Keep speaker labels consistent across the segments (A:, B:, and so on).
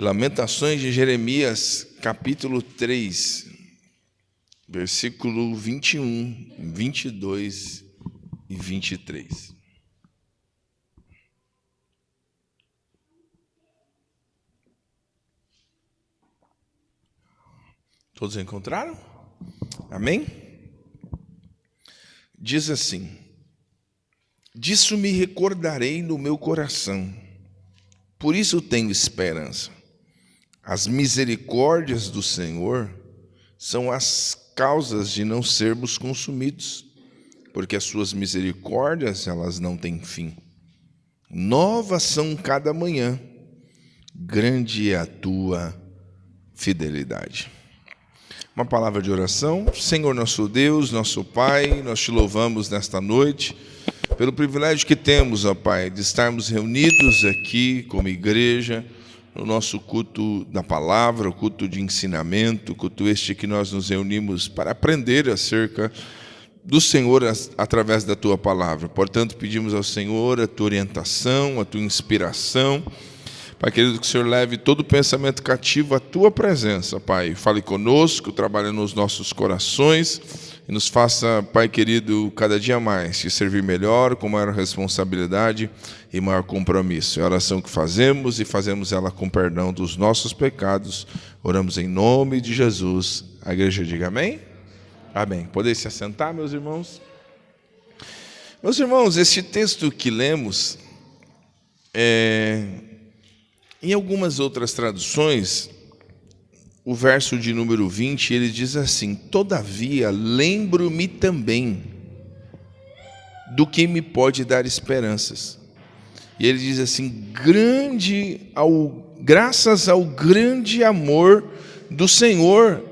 A: Lamentações de Jeremias, capítulo 3, versículo 21, 22 e 23. Todos encontraram? Amém? Diz assim: disso me recordarei no meu coração, por isso tenho esperança. As misericórdias do Senhor são as causas de não sermos consumidos, porque as suas misericórdias, elas não têm fim. Novas são cada manhã, grande é a tua fidelidade. Uma palavra de oração. Senhor nosso Deus, nosso Pai, nós te louvamos nesta noite pelo privilégio que temos, ó Pai, de estarmos reunidos aqui como igreja, no nosso culto da palavra, o culto de ensinamento, o culto este que nós nos reunimos para aprender acerca do Senhor através da Tua palavra. Portanto, pedimos ao Senhor a Tua orientação, a Tua inspiração. Pai querido, que o Senhor leve todo o pensamento cativo à Tua presença, Pai. Fale conosco, trabalhe nos nossos corações e nos faça, Pai querido, cada dia mais te servir melhor, com maior responsabilidade e maior compromisso. É a oração que fazemos e fazemos ela com perdão dos nossos pecados. Oramos em nome de Jesus. A igreja diga amém? Amém. Podem se assentar, meus irmãos? Meus irmãos, este texto que lemos em algumas outras traduções, o verso de número 20, ele diz assim: todavia lembro-me também do que me pode dar esperanças. E ele diz assim: graças ao grande amor do Senhor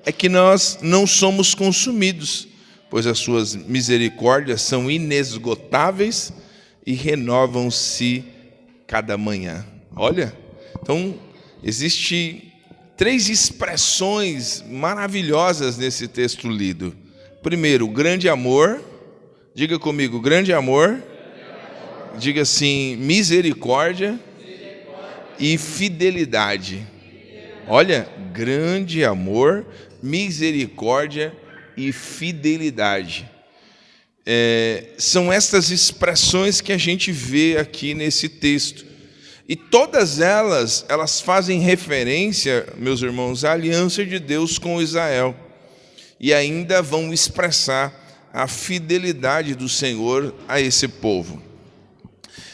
A: é que nós não somos consumidos, pois as suas misericórdias são inesgotáveis e renovam-se cada manhã. Olha, então existe 3 expressões maravilhosas nesse texto lido. Primeiro, grande amor. Diga comigo, grande amor. Diga assim, misericórdia e fidelidade. Olha, grande amor, misericórdia e fidelidade. São estas expressões que a gente vê aqui nesse texto. E todas elas fazem referência, meus irmãos, à aliança de Deus com Israel. E ainda vão expressar a fidelidade do Senhor a esse povo.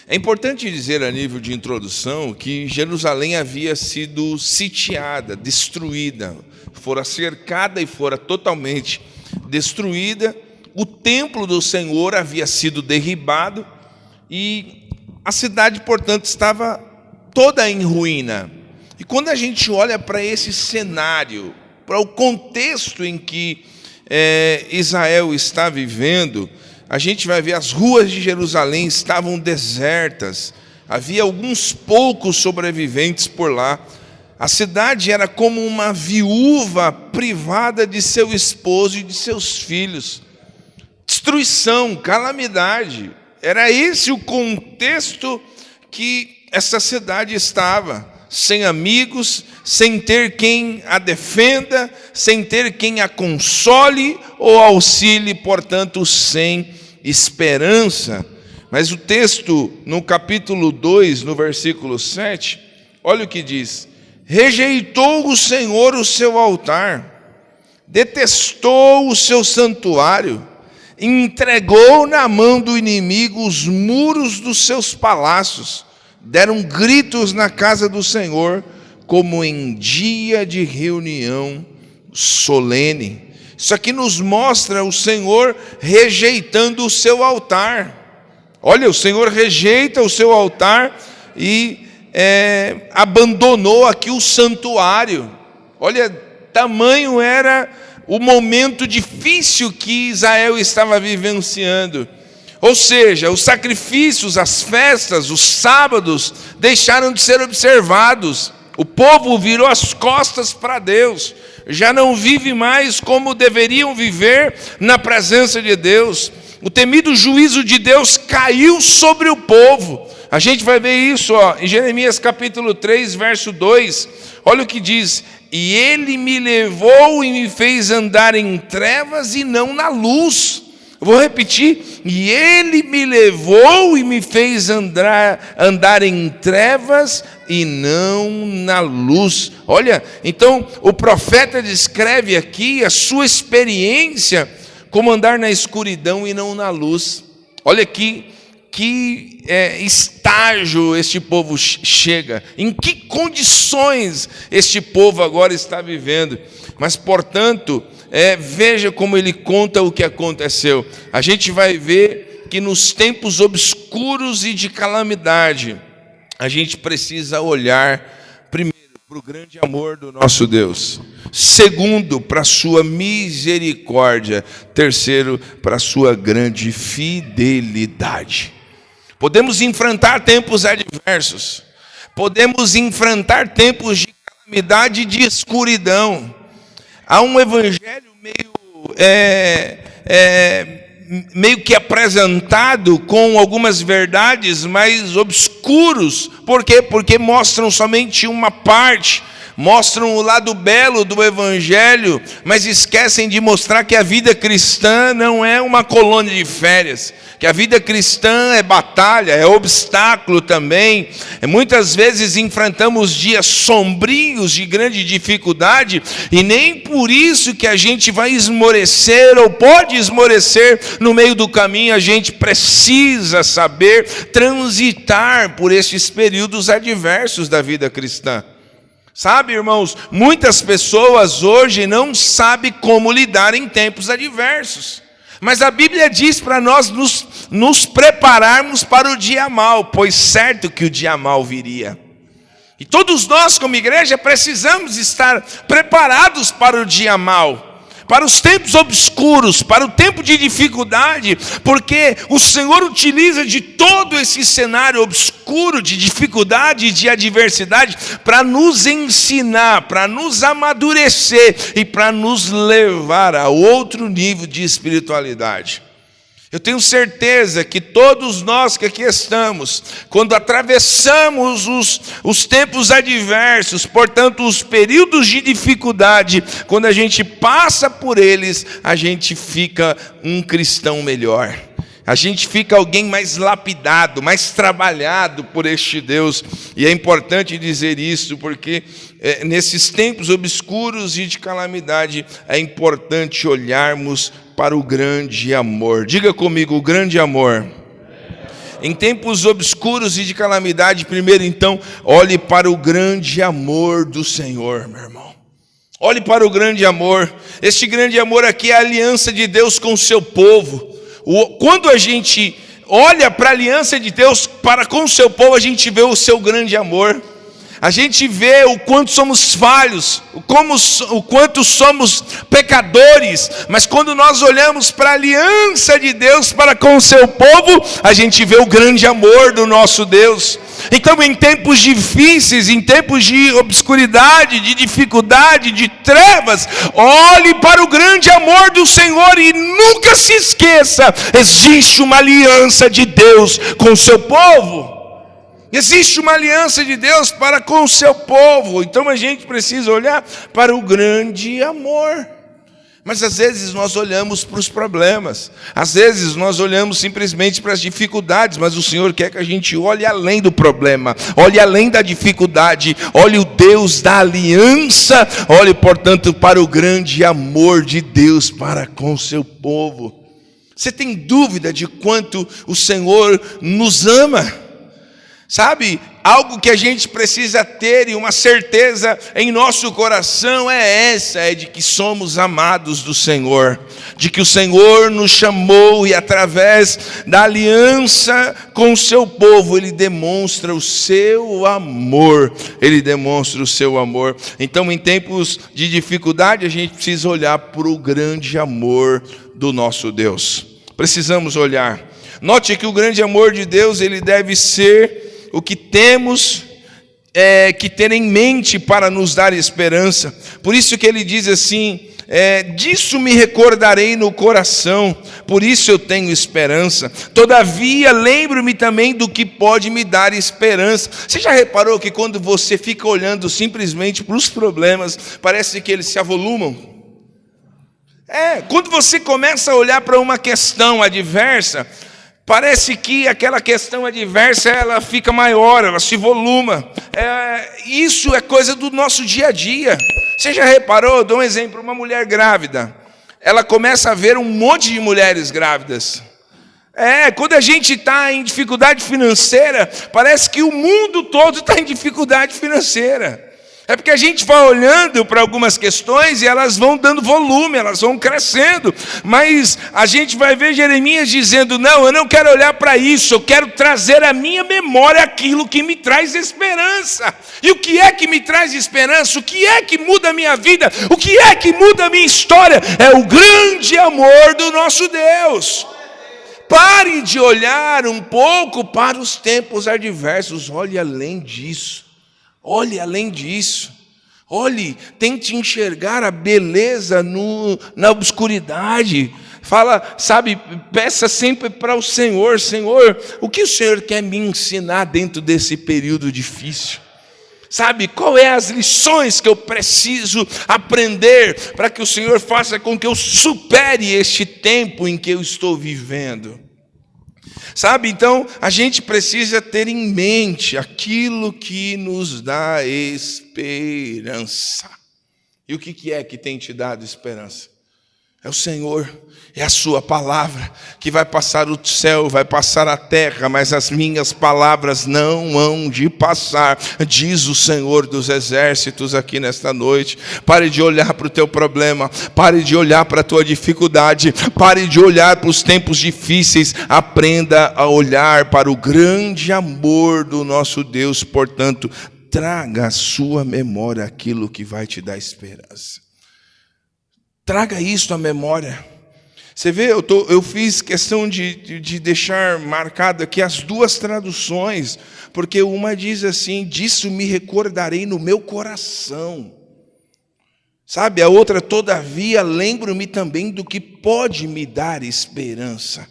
A: É importante dizer, a nível de introdução, que Jerusalém havia sido sitiada, destruída, fora cercada e fora totalmente destruída. O templo do Senhor havia sido derribado e a cidade, portanto, estava toda em ruína. E quando a gente olha para esse cenário, para o contexto em que Israel está vivendo, a gente vai ver as ruas de Jerusalém estavam desertas, havia alguns poucos sobreviventes por lá. A cidade era como uma viúva privada de seu esposo e de seus filhos. Destruição, calamidade. Era esse o contexto que essa cidade estava, sem amigos, sem ter quem a defenda, sem ter quem a console ou auxilie, portanto, sem esperança. Mas o texto, no capítulo 2, no versículo 7, olha o que diz: rejeitou o Senhor o seu altar, detestou o seu santuário, entregou na mão do inimigo os muros dos seus palácios, deram gritos na casa do Senhor, como em dia de reunião solene. Isso aqui nos mostra o Senhor rejeitando o seu altar. Olha, o Senhor rejeita o seu altar e abandonou aqui o santuário. Olha, tamanho era o momento difícil que Israel estava vivenciando. Ou seja, os sacrifícios, as festas, os sábados deixaram de ser observados. O povo virou as costas para Deus. Já não vive mais como deveriam viver na presença de Deus. O temido juízo de Deus caiu sobre o povo. A gente vai ver isso em Jeremias capítulo 3, verso 2. Olha o que diz: e ele me levou e me fez andar em trevas e não na luz. Eu vou repetir: e ele me levou e me fez andar em trevas e não na luz. Olha, então o profeta descreve aqui a sua experiência como andar na escuridão e não na luz. Olha aqui que estágio este povo chega, em que condições este povo agora está vivendo. Mas, portanto, veja como ele conta o que aconteceu. A gente vai ver que nos tempos obscuros e de calamidade, a gente precisa olhar, primeiro, para o grande amor do nosso Deus. Segundo, para a sua misericórdia. Terceiro, para a sua grande fidelidade. Podemos enfrentar tempos adversos. Podemos enfrentar tempos de calamidade e de escuridão. Há um evangelho meio que apresentado com algumas verdades mais obscuros. Por quê? Porque mostram somente uma parte, mostram o lado belo do evangelho, mas esquecem de mostrar que a vida cristã não é uma colônia de férias, que a vida cristã é batalha, é obstáculo também. Muitas vezes enfrentamos dias sombrios de grande dificuldade, e nem por isso que a gente vai esmorecer ou pode esmorecer no meio do caminho. A gente precisa saber transitar por esses períodos adversos da vida cristã. Sabe, irmãos, muitas pessoas hoje não sabem como lidar em tempos adversos. Mas a Bíblia diz para nós nos prepararmos para o dia mau, pois certo que o dia mau viria. E todos nós, como igreja, precisamos estar preparados para o dia mau, para os tempos obscuros, para o tempo de dificuldade, porque o Senhor utiliza de todo esse cenário obscuro de dificuldade e de adversidade para nos ensinar, para nos amadurecer e para nos levar a outro nível de espiritualidade. Eu tenho certeza que todos nós que aqui estamos, quando atravessamos os tempos adversos, portanto os períodos de dificuldade, quando a gente passa por eles, a gente fica um cristão melhor. A gente fica alguém mais lapidado, mais trabalhado por este Deus. E é importante dizer isso, porque nesses tempos obscuros e de calamidade, é importante olharmos para o grande amor. Diga comigo, o grande amor. Em tempos obscuros e de calamidade, primeiro então, olhe para o grande amor do Senhor, meu irmão. Olhe para o grande amor. Este grande amor aqui é a aliança de Deus com o seu povo. Quando a gente olha para a aliança de Deus para com o seu povo, a gente vê o seu grande amor. A gente vê o quanto somos falhos, o quanto somos pecadores, mas quando nós olhamos para a aliança de Deus para com o seu povo, a gente vê o grande amor do nosso Deus. Então, em tempos difíceis, em tempos de obscuridade, de dificuldade, de trevas, olhe para o grande amor do Senhor e nunca se esqueça, existe uma aliança de Deus com o seu povo. Existe uma aliança de Deus para com o seu povo. Então a gente precisa olhar para o grande amor. Mas às vezes nós olhamos para os problemas, às vezes nós olhamos simplesmente para as dificuldades, mas o Senhor quer que a gente olhe além do problema, olhe além da dificuldade, olhe o Deus da aliança, olhe, portanto, para o grande amor de Deus para com o seu povo. Você tem dúvida de quanto o Senhor nos ama? Sabe, algo que a gente precisa ter e uma certeza em nosso coração é de que somos amados do Senhor, de que o Senhor nos chamou e através da aliança com o seu povo, Ele demonstra o seu amor, Então, em tempos de dificuldade, a gente precisa olhar para o grande amor do nosso Deus. Precisamos olhar. Note que o grande amor de Deus, ele deve ser o que temos que ter em mente para nos dar esperança. Por isso que ele diz assim, disso me recordarei no coração, por isso eu tenho esperança. Todavia lembro-me também do que pode me dar esperança. Você já reparou que quando você fica olhando simplesmente para os problemas, parece que eles se avolumam? Quando você começa a olhar para uma questão adversa, parece que aquela questão adversa, ela fica maior, ela se voluma. Isso é coisa do nosso dia a dia. Você já reparou? Dou um exemplo, uma mulher grávida. Ela começa a ver um monte de mulheres grávidas. Quando a gente está em dificuldade financeira, parece que o mundo todo está em dificuldade financeira. É porque a gente vai olhando para algumas questões e elas vão dando volume, elas vão crescendo. Mas a gente vai ver Jeremias dizendo, não, eu não quero olhar para isso, eu quero trazer à minha memória aquilo que me traz esperança. E o que é que me traz esperança? O que é que muda a minha vida? O que é que muda a minha história? É o grande amor do nosso Deus. Pare de olhar um pouco para os tempos adversos, olhe além disso. Olhe além disso, olhe, tente enxergar a beleza na obscuridade. Fala, sabe, peça sempre para o Senhor, Senhor, o que o Senhor quer me ensinar dentro desse período difícil? Sabe, qual é as lições que eu preciso aprender para que o Senhor faça com que eu supere este tempo em que eu estou vivendo? Sabe, então, a gente precisa ter em mente aquilo que nos dá esperança. E o que é que tem te dado esperança? É o Senhor, é a sua palavra, que vai passar o céu, vai passar a terra, mas as minhas palavras não hão de passar, diz o Senhor dos exércitos aqui nesta noite. Pare de olhar para o teu problema, pare de olhar para a tua dificuldade, pare de olhar para os tempos difíceis, aprenda a olhar para o grande amor do nosso Deus. Portanto, traga à sua memória aquilo que vai te dar esperança. Traga isso à memória. Você vê, eu fiz questão de deixar marcado aqui as duas traduções, porque uma diz assim, disso me recordarei no meu coração. Sabe, a outra, todavia, lembro-me também do que pode me dar esperança.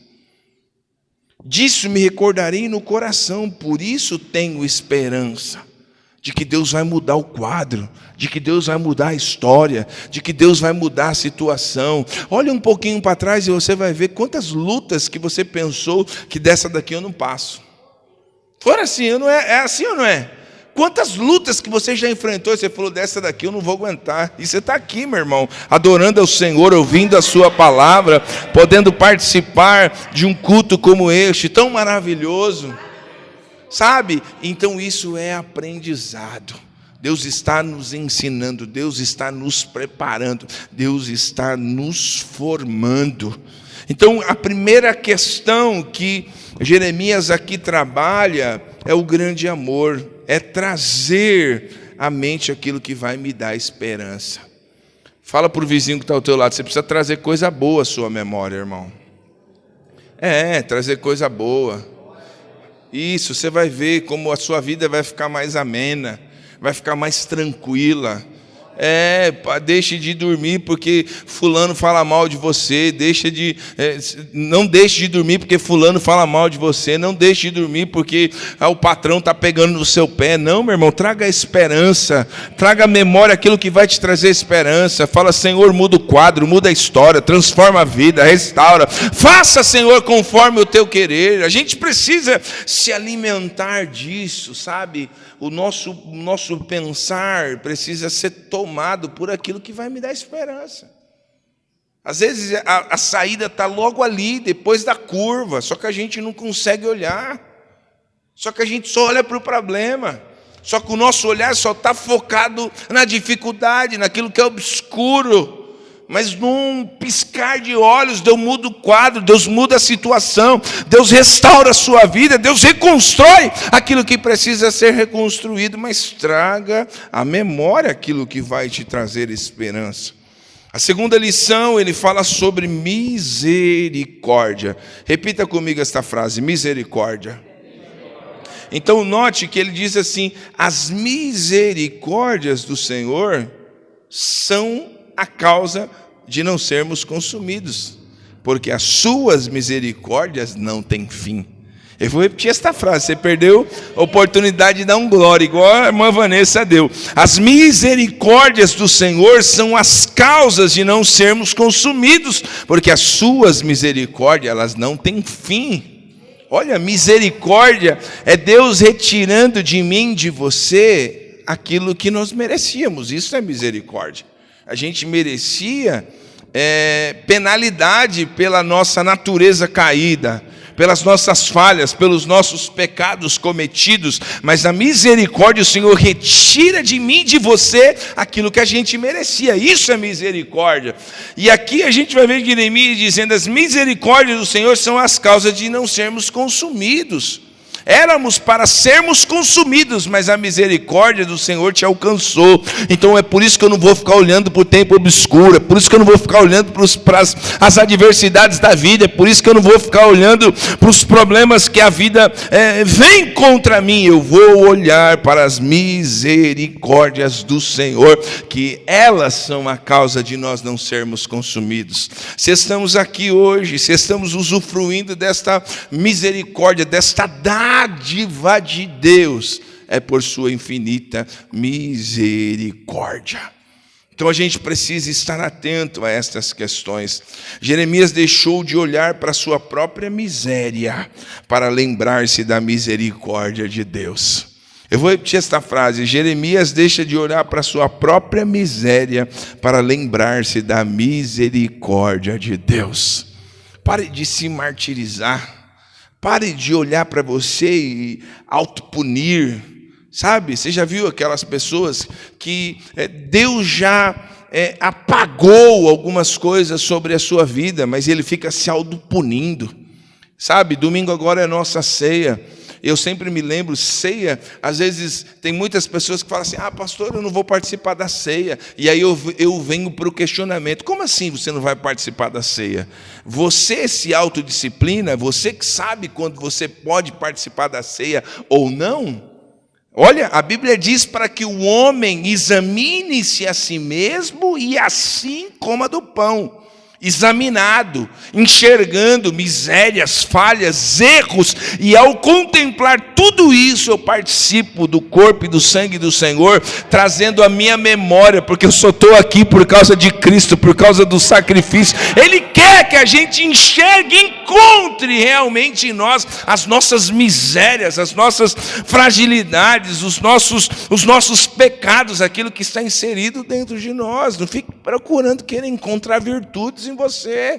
A: Disso me recordarei no coração, por isso tenho esperança. De que Deus vai mudar o quadro, de que Deus vai mudar a história, de que Deus vai mudar a situação. Olha um pouquinho para trás e você vai ver quantas lutas que você pensou que dessa daqui eu não passo. Fora assim, é assim ou não é? Quantas lutas que você já enfrentou e você falou, dessa daqui eu não vou aguentar. E você está aqui, meu irmão, adorando ao Senhor, ouvindo a sua palavra, podendo participar de um culto como este, tão maravilhoso. Sabe? Então isso é aprendizado. Deus está nos ensinando, Deus está nos preparando, Deus está nos formando. Então a primeira questão que Jeremias aqui trabalha é o grande amor, é trazer à mente aquilo que vai me dar esperança. Fala para o vizinho que está ao teu lado, você precisa trazer coisa boa à sua memória, irmão. Trazer coisa boa. Isso, você vai ver como a sua vida vai ficar mais amena, vai ficar mais tranquila. Deixe de dormir porque fulano fala mal de você, não deixe de dormir porque fulano fala mal de você, não deixe de dormir porque o patrão está pegando no seu pé. Não, meu irmão, traga a esperança, traga a memória aquilo que vai te trazer esperança. Fala, Senhor, muda o quadro, muda a história, transforma a vida, restaura. Faça, Senhor, conforme o teu querer. A gente precisa se alimentar disso, sabe? O nosso pensar precisa ser tomado por aquilo que vai me dar esperança. Às vezes a saída está logo ali, depois da curva, só que a gente não consegue olhar. Só que a gente só olha para o problema. Só que o nosso olhar só está focado na dificuldade, naquilo que é obscuro. Mas num piscar de olhos, Deus muda o quadro, Deus muda a situação, Deus restaura a sua vida, Deus reconstrói aquilo que precisa ser reconstruído, mas traga à memória aquilo que vai te trazer esperança. A segunda lição, ele fala sobre misericórdia. Repita comigo esta frase, misericórdia. Então note que ele diz assim: as misericórdias do Senhor são a causa de não sermos consumidos, porque as suas misericórdias não têm fim. Eu vou repetir esta frase, você perdeu a oportunidade de dar um glória, igual a irmã Vanessa deu. As misericórdias do Senhor são as causas de não sermos consumidos, porque as suas misericórdias, elas não têm fim. Olha, misericórdia é Deus retirando de mim, de você, aquilo que nós merecíamos. Isso é misericórdia. A gente merecia penalidade pela nossa natureza caída, pelas nossas falhas, pelos nossos pecados cometidos, mas a misericórdia, o Senhor retira de mim, de você, aquilo que a gente merecia. Isso é misericórdia. E aqui a gente vai ver Jeremias dizendo: as misericórdias do Senhor são as causas de não sermos consumidos. Éramos para sermos consumidos, mas a misericórdia do Senhor te alcançou. Então é por isso que eu não vou ficar olhando para o tempo obscuro, é por isso que eu não vou ficar olhando para as adversidades da vida, é por isso que eu não vou ficar olhando para os problemas que a vida vem contra mim. Eu vou olhar para as misericórdias do Senhor, que elas são a causa de nós não sermos consumidos. Se estamos aqui hoje, se estamos usufruindo desta misericórdia, desta dádiva de Deus, é por sua infinita misericórdia. Então a gente precisa estar atento a estas questões. Jeremias deixou de olhar para a sua própria miséria para lembrar-se da misericórdia de Deus. Eu vou repetir esta frase: Jeremias deixa de olhar para a sua própria miséria para lembrar-se da misericórdia de Deus. Pare de se martirizar. Pare de olhar para você e autopunir, sabe? Você já viu aquelas pessoas que Deus já apagou algumas coisas sobre a sua vida, mas ele fica se autopunindo, sabe? Domingo agora é nossa ceia. Eu sempre me lembro, ceia, às vezes tem muitas pessoas que falam assim: ah, pastor, eu não vou participar da ceia. E aí eu venho para o questionamento: como assim você não vai participar da ceia? Você se autodisciplina, você que sabe quando você pode participar da ceia ou não? Olha, a Bíblia diz para que o homem examine-se a si mesmo e assim coma do pão. Examinado, enxergando misérias, falhas, erros, e ao contemplar tudo isso, eu participo do corpo e do sangue do Senhor, trazendo a minha memória, porque eu só estou aqui por causa de Cristo, por causa do sacrifício. Ele quer que a gente enxergue, encontre realmente em nós as nossas misérias, as nossas fragilidades, os nossos pecados, aquilo que está inserido dentro de nós. Não fique procurando querer encontrar virtudes em você,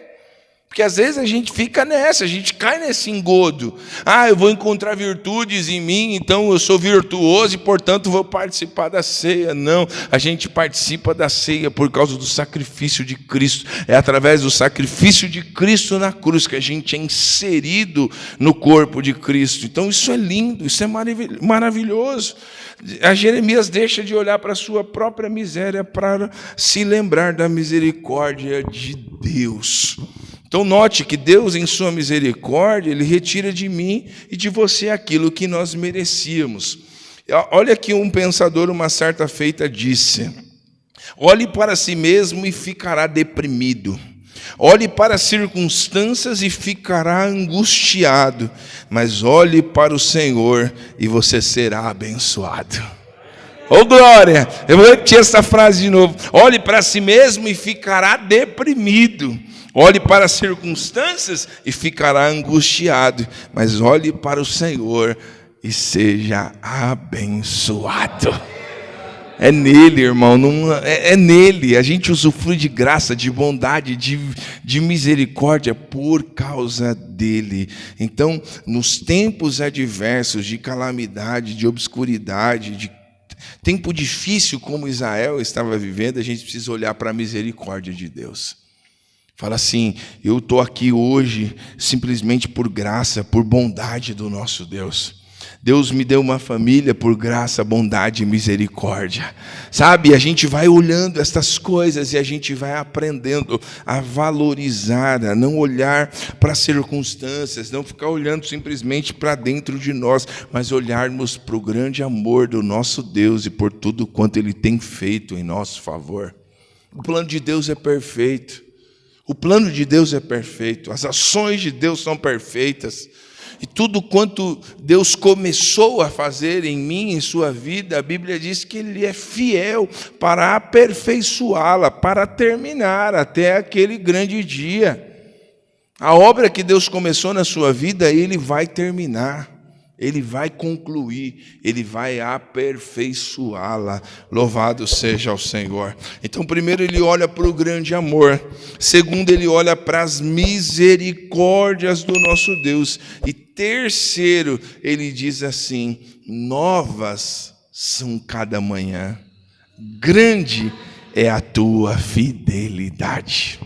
A: porque às vezes a gente fica nessa, a gente cai nesse engodo. Ah, eu vou encontrar virtudes em mim, então eu sou virtuoso e portanto vou participar da ceia. Não, a gente participa da ceia por causa do sacrifício de Cristo. É através do sacrifício de Cristo na cruz que a gente é inserido no corpo de Cristo. Então isso é lindo, isso é maravilhoso. A Jeremias deixa de olhar para a sua própria miséria para se lembrar da misericórdia de Deus. Então note que Deus, em sua misericórdia, Ele retira de mim e de você aquilo que nós merecíamos. Olha que um pensador uma certa feita disse: olhe para si mesmo e ficará deprimido. Olhe para as circunstâncias e ficará angustiado, mas olhe para o Senhor e você será abençoado. Oh glória! Eu vou repetir essa frase de novo. Olhe para si mesmo e ficará deprimido. Olhe para as circunstâncias e ficará angustiado, mas olhe para o Senhor e seja abençoado. É nele, irmão, é nele. A gente usufrui de graça, de bondade, de misericórdia por causa dele. Então, nos tempos adversos, de calamidade, de obscuridade, de tempo difícil como Israel estava vivendo, a gente precisa olhar para a misericórdia de Deus. Fala assim: eu estou aqui hoje simplesmente por graça, por bondade do nosso Deus. Deus me deu uma família por graça, bondade e misericórdia. Sabe, a gente vai olhando essas coisas e a gente vai aprendendo a valorizar, a não olhar para as circunstâncias, não ficar olhando simplesmente para dentro de nós, mas olharmos para o grande amor do nosso Deus e por tudo quanto Ele tem feito em nosso favor. O plano de Deus é perfeito. O plano de Deus é perfeito. As ações de Deus são perfeitas. E tudo quanto Deus começou a fazer em mim, em sua vida, a Bíblia diz que Ele é fiel para aperfeiçoá-la, para terminar até aquele grande dia. A obra que Deus começou na sua vida, Ele vai terminar, Ele vai concluir, Ele vai aperfeiçoá-la. Louvado seja o Senhor. Então, primeiro Ele olha para o grande amor. Segundo, Ele olha para as misericórdias do nosso Deus. E terceiro, Ele diz assim: novas são cada manhã. Grande é a tua fidelidade.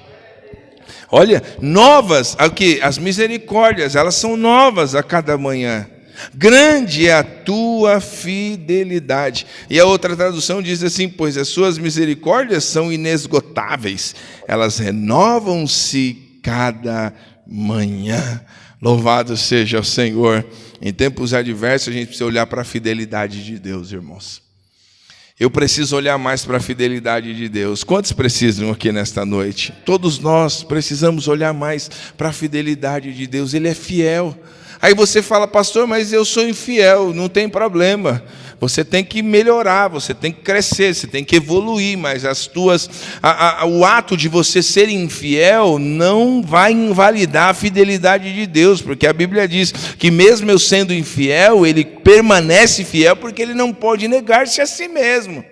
A: Olha, novas, as misericórdias, elas são novas a cada manhã. Grande é a tua fidelidade. E a outra tradução diz assim: pois as suas misericórdias são inesgotáveis, elas renovam-se cada manhã. Louvado seja o Senhor. Em tempos adversos, a gente precisa olhar para a fidelidade de Deus, irmãos. Eu preciso olhar mais para a fidelidade de Deus. Quantos precisam aqui nesta noite? Todos nós precisamos olhar mais para a fidelidade de Deus. Ele é fiel. Aí você fala: pastor, mas eu sou infiel. Não tem problema. Você tem que melhorar, você tem que crescer, você tem que evoluir, mas o ato de você ser infiel não vai invalidar a fidelidade de Deus, porque a Bíblia diz que mesmo eu sendo infiel, Ele permanece fiel, porque Ele não pode negar-se a si mesmo.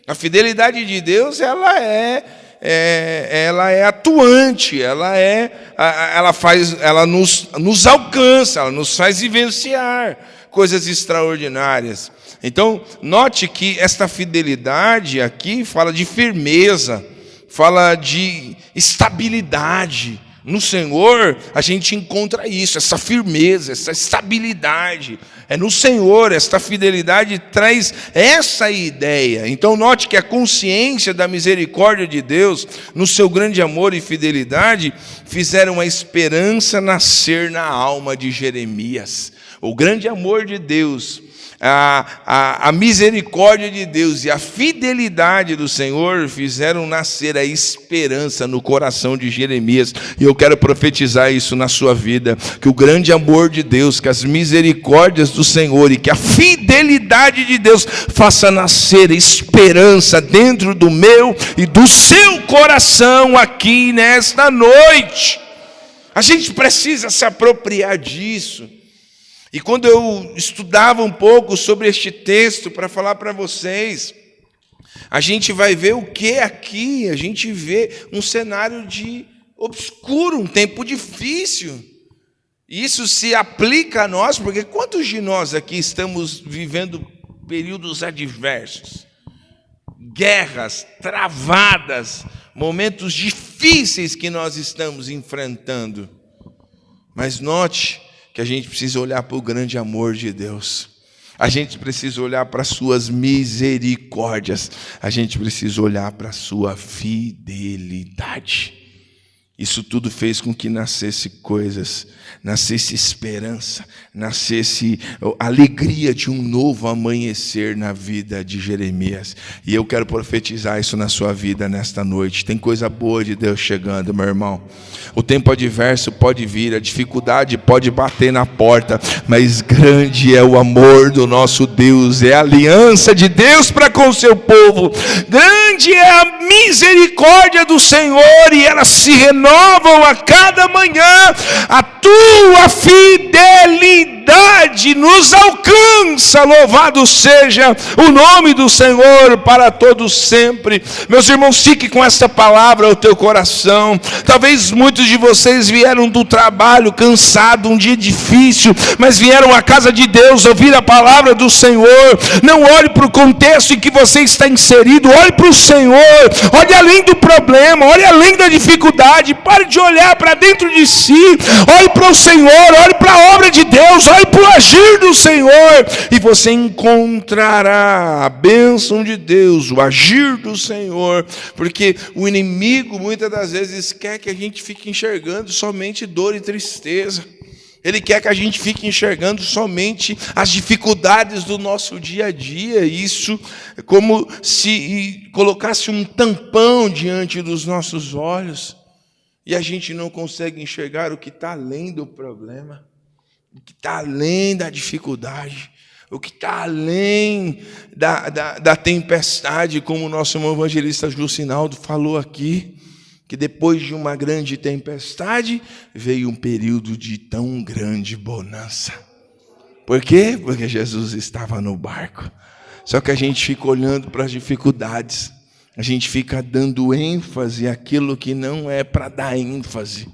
A: A fidelidade de Deus, ela é atuante, ela nos alcança, ela nos faz vivenciar coisas extraordinárias. Então, note que esta fidelidade aqui fala de firmeza, fala de estabilidade. No Senhor, a gente encontra isso, essa firmeza, essa estabilidade. É no Senhor, esta fidelidade traz essa ideia. Então, note que a consciência da misericórdia de Deus, no seu grande amor e fidelidade, fizeram a esperança nascer na alma de Jeremias. O grande amor de Deus, a misericórdia de Deus e a fidelidade do Senhor fizeram nascer a esperança no coração de Jeremias. E eu quero profetizar isso na sua vida, que o grande amor de Deus, que as misericórdias do Senhor e que a fidelidade de Deus faça nascer esperança dentro do meu e do seu coração aqui nesta noite. A gente precisa se apropriar disso. E quando eu estudava um pouco sobre este texto para falar para vocês, a gente vai ver o que aqui? A gente vê um cenário de obscuro, um tempo difícil. Isso se aplica a nós, porque quantos de nós aqui estamos vivendo períodos adversos? Guerras travadas, momentos difíceis que nós estamos enfrentando. Mas note que a gente precisa olhar para o grande amor de Deus. A gente precisa olhar para as suas misericórdias. A gente precisa olhar para a sua fidelidade. Isso tudo fez com que nascesse coisas, nascesse esperança, nascesse alegria de um novo amanhecer na vida de Jeremias. E eu quero profetizar isso na sua vida nesta noite. Tem coisa boa de Deus chegando, meu irmão. O tempo adverso pode vir, a dificuldade pode bater na porta, mas grande é o amor do nosso Deus, é a aliança de Deus para com o seu povo. Grande é a misericórdia do Senhor e elas se renovam a cada manhã. A tua fidelidade nos alcança. Louvado seja o nome do Senhor para todos sempre. Meus irmãos, fique com esta palavra ao teu coração. Talvez muitos de vocês vieram do trabalho cansado, um dia difícil, mas vieram à casa de Deus ouvir a palavra do Senhor. Não olhe para o contexto em que você está inserido, olhe para o Senhor
B: olhe além do problema, olhe além da dificuldade, pare de olhar para dentro de si, olhe para o Senhor, olhe para a obra de Deus, olhe para o agir do Senhor, e você encontrará a bênção de Deus, o agir do Senhor, porque o inimigo muitas das vezes quer que a gente fique enxergando somente dor e tristeza. Ele quer que a gente fique enxergando somente as dificuldades do nosso dia a dia. Isso é como se colocasse um tampão diante dos nossos olhos. E a gente não consegue enxergar o que está além do problema, o que está além da dificuldade, o que está além da tempestade, como o nosso irmão evangelista Jucinaldo falou aqui. Que depois de uma grande tempestade, veio um período de tão grande bonança. Por quê? Porque Jesus estava no barco. Só que a gente fica olhando para as dificuldades, a gente fica dando ênfase àquilo que não é para dar ênfase.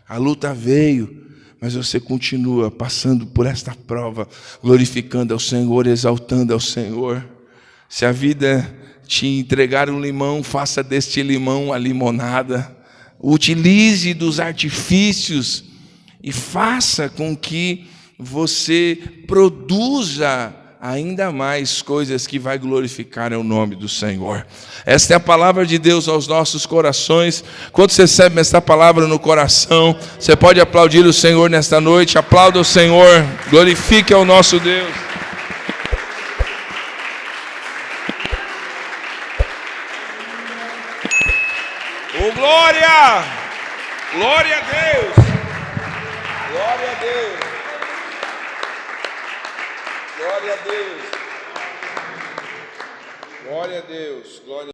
B: A luta veio, mas você continua passando por esta prova, glorificando ao Senhor, exaltando ao Senhor. Se a vida te entregar um limão, faça deste limão a limonada. Utilize dos artifícios e faça com que você produza ainda mais coisas que vai glorificar o nome do Senhor. Esta é a palavra de Deus aos nossos corações. Quando você recebe esta palavra no coração, você pode aplaudir o Senhor nesta noite. Aplauda o Senhor, glorifique ao nosso Deus. Oh, glória! Glória a Deus! Glória a Deus! Glória a Deus! Glória a Deus! Glória